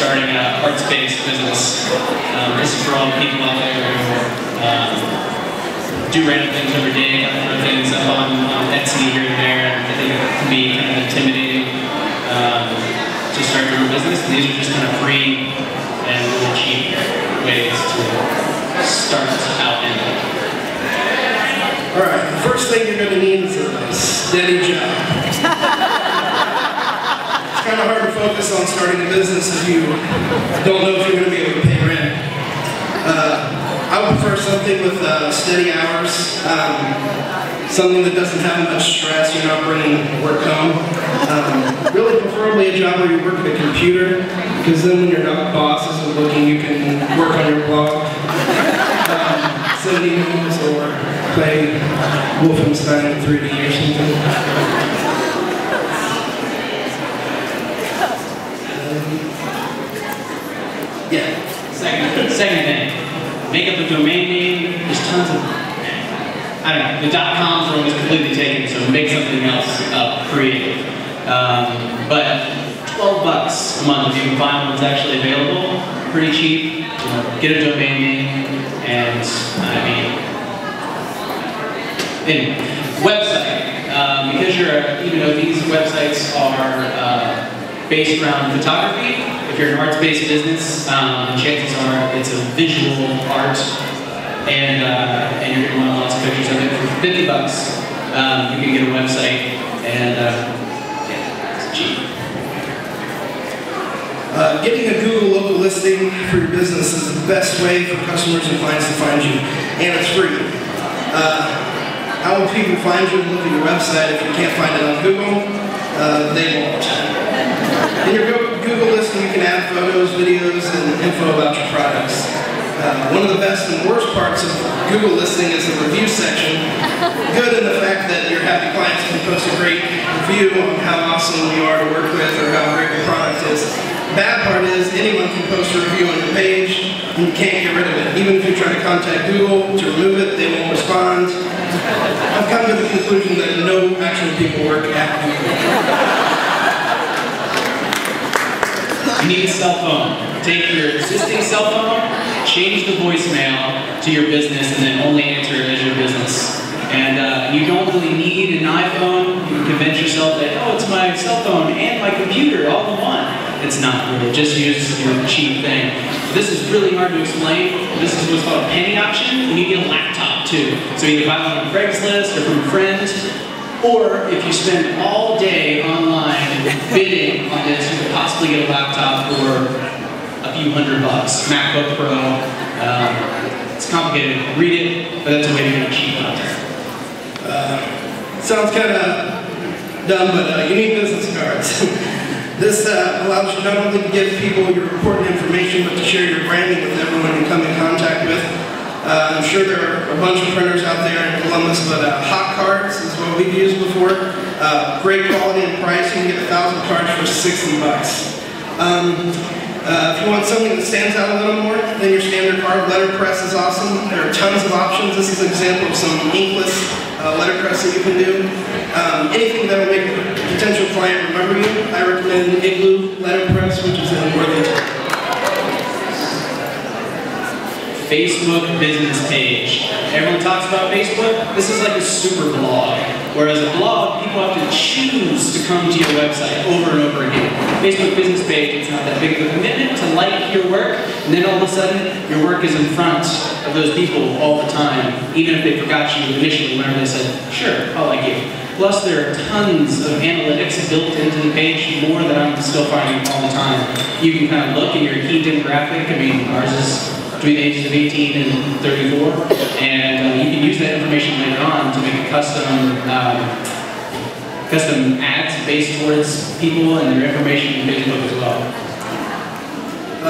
starting an arts-based business. This is for all the people out there who do random things every day, kind of throw things up on Etsy here and there, and I think it can be kind of intimidating to start your own business. And these are just kind of free and really cheap ways to start out in. Alright, the first thing you're going to need is a steady job. It's kind of hard to focus on starting a business if you don't know if you're going to be able to pay rent. I would prefer something with steady hours, something that doesn't have much stress, you're not bringing work home. Really preferably a job where you work at a computer, because then when your boss isn't looking, you can work on your blog, send emails, or play Wolfenstein in 3D or something. Yeah. Second thing. Make up a domain name. There's tons of, I don't know, the .coms are almost completely taken, so make something else up, creative. But $12 a month if you can find one that's actually available, pretty cheap. Get a domain name, and I mean, anyway, website. Because even though these websites are based around photography, if you're an arts-based business, chances are it's a visual art, and you're going to want lots of pictures of it. For $50, you can get a website, and yeah, it's cheap. Getting a Google local listing for your business is the best way for customers and clients to find you, and it's free. How will people find you and look at your website if you can't find it on Google? They won't. In your Google listing, you can add photos, videos, and info about your products. One of the best and worst parts of Google listing is the review section. Good in the fact that your happy clients can post a great review on how awesome you are to work with or how great your product is. Bad part is anyone can post a review on your page and you can't get rid of it. Even if you try to contact Google to remove it, they won't respond. I've come to the conclusion that no actual people work at Google. You need a cell phone. Take your existing cell phone, change the voicemail to your business, and then only answer it as your business. And you don't really need an iPhone. You can convince yourself that, oh, it's my cell phone and my computer all in one. It's not really. Just use your cheap thing. This is really hard to explain. This is what's called a penny option, and you get a laptop too. So you can buy one on Craigslist or from friends. Or if you spend all day online bidding on this, you could possibly get a laptop for a few $100. MacBook Pro. It's complicated. Read it, but that's a way to get it cheap out there. Sounds kind of dumb, but you need business cards. This allows you not only to give people your important information, but to share your branding with everyone you come in contact with. I'm sure there are a bunch of printers out there in Columbus, but hot cards is what we've used before. Great quality and price. You can get 1,000 cards for $60. If you want something that stands out a little more than your standard card, letterpress is awesome. There are tons of options. This is an example of some inkless letterpress that you can do. Anything that will make a potential client remember you. I recommend Igloo letterpress, which is in Worthington. Facebook business page. Everyone talks about Facebook. This is like a super blog. Whereas a blog, people have to choose to come to your website over and over again. Facebook business page, it's not that big of a commitment to like your work, and then all of a sudden, your work is in front of those people all the time, even if they forgot you initially whenever they said, sure, I'll like you. Plus, there are tons of analytics built into the page, more that I'm still finding all the time. You can kind of look at your key demographic. I mean, ours is between the ages of 18 and 34, and you can use that information later on to make a custom ads based towards people and their information in Facebook as well.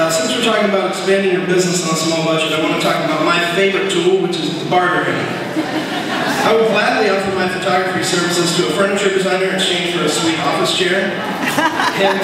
Since we're talking about expanding your business on a small budget, I want to talk about my favorite tool, which is bartering. I would gladly offer my photography services to a furniture designer in exchange for a sweet office chair. And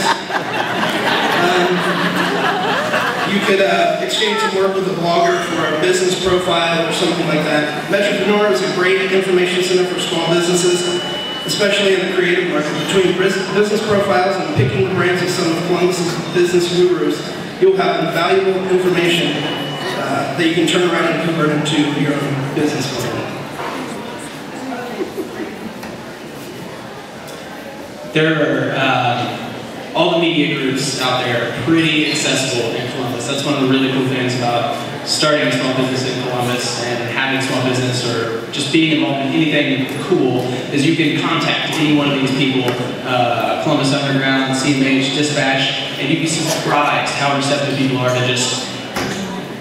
you could exchange some work with a blogger for a business profile or something like that. Metropreneur is a great information center for small businesses, especially in the creative market. Between business profiles and picking the brains of some of Columbus's business gurus, you'll have valuable information that you can turn around and convert into your own business plan. There are, all the media groups out there are pretty accessible in Columbus. That's one of the really cool things about starting a small business in Columbus and having a small business or just being involved in anything cool is you can contact any one of these people, Columbus Underground, CMH, Dispatch, and you'd be surprised how receptive people are to just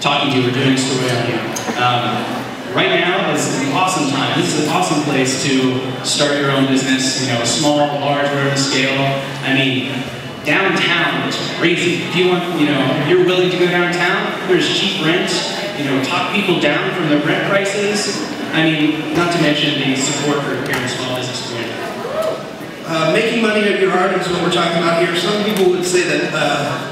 talking to you or doing a story on you. Right now is an awesome time. This is an awesome place to start your own business, you know, small, large, whatever the scale. I mean, downtown is crazy. If you want, you know, if you're willing to go downtown, there's cheap rent, you know, talk people down from the rent prices. I mean, not to mention the support for your parents' small business community. Making money at your art is what we're talking about here. Some people would say that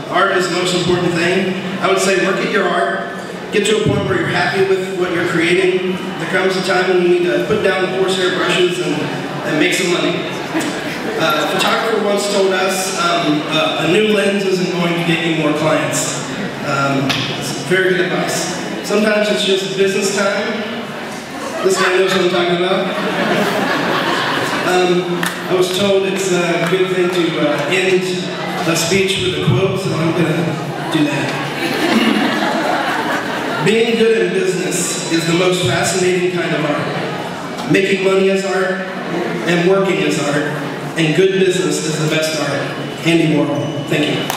art is the most important thing. I would say work at your art. Get to a point where you're happy with what you're creating. There comes a time when you need to put down the horsehair brushes and make some money. A photographer once told us, a new lens isn't going to get you more clients. It's very good advice. Sometimes it's just business time. This guy knows what I'm talking about. I was told it's a good thing to end a speech with a quote, so I'm going to do that. Being good in business is the most fascinating kind of art. Making money is art, and working is art, and good business is the best art. Andy Warhol. Thank you.